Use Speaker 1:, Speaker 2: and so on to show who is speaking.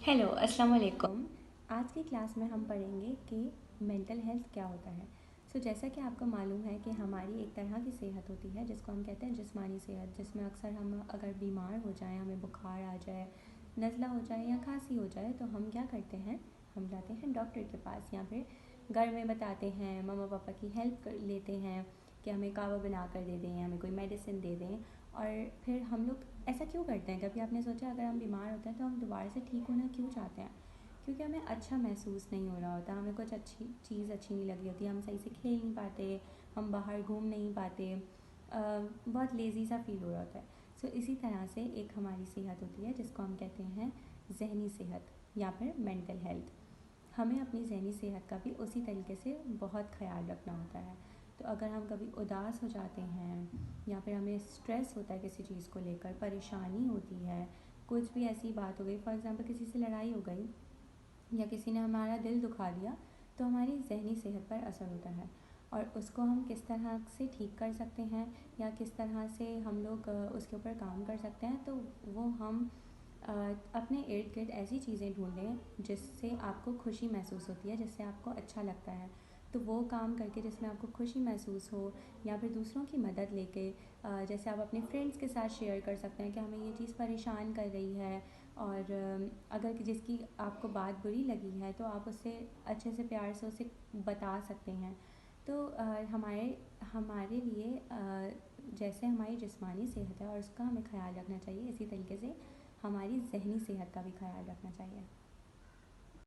Speaker 1: Hello अस्सलाम वालेकुम। आज की क्लास में हम पढ़ेंगे कि मेंटल हेल्थ क्या होता है। जैसा कि आपको मालूम है कि हमारी एक तरह की सेहत होती है जिसको हम कहते हैं जिस्मानी सेहत, जिसमें अक्सर हम अगर बीमार हो जाएं, हमें बुखार आ जाए, नज़ला हो जाए या खांसी हो जाए तो हम क्या करते हैं, हम जाते हैं डॉक्टर के पास या फिर घर में बताते हैं, मम्मा पापा की हेल्प कर लेते हैं कि हमें कावा बना कर दे दें, हमें कोई मेडिसिन दे दें। और फिर हम लोग ऐसा क्यों करते हैं? कभी आपने सोचा अगर हम बीमार होते हैं तो हम दोबारा से ठीक होना क्यों चाहते हैं? क्योंकि हमें अच्छा महसूस नहीं हो रहा होता, हमें कुछ अच्छी चीज़ अच्छी नहीं लगी होती, हम सही से खेल नहीं पाते, हम बाहर घूम नहीं पाते, बहुत लेज़ी सा फील हो रहा होता है। इसी तरह से एक हमारी सेहत होती है जिसको हम कहते हैं जहनी सेहत या फिर मेंटल हेल्थ। हमें अपनी ज़हनी सेहत का भी उसी तरीके से बहुत ख़याल रखना होता है। तो अगर हम कभी उदास हो जाते हैं या फिर हमें स्ट्रेस होता है, किसी चीज़ को लेकर परेशानी होती है, कुछ भी ऐसी बात हो गई, फॉर एग्ज़ाम्पल किसी से लड़ाई हो गई या किसी ने हमारा दिल दुखा दिया, तो हमारी ज़हनी सेहत पर असर होता है। और उसको हम किस तरह से ठीक कर सकते हैं या किस तरह से हम लोग उसके ऊपर काम कर सकते हैं, तो वो हम अपने इर्द गिर्द ऐसी चीज़ें ढूंढें जिससे आपको खुशी महसूस होती है, जिससे आपको अच्छा लगता है। तो वो काम करके जिसमें आपको खुशी महसूस हो, या फिर दूसरों की मदद लेके, जैसे आप अपने फ्रेंड्स के साथ शेयर कर सकते हैं कि हमें ये चीज़ परेशान कर रही है, और अगर जिसकी आपको बात बुरी लगी है तो आप उससे अच्छे से प्यार से उसे बता सकते हैं। तो हमारे हमारे लिए जैसे हमारी जिस्मानी सेहत है और उसका हमें ख्याल रखना चाहिए, इसी तरीके से हमारी ज़हनी सेहत का भी ख्याल रखना चाहिए।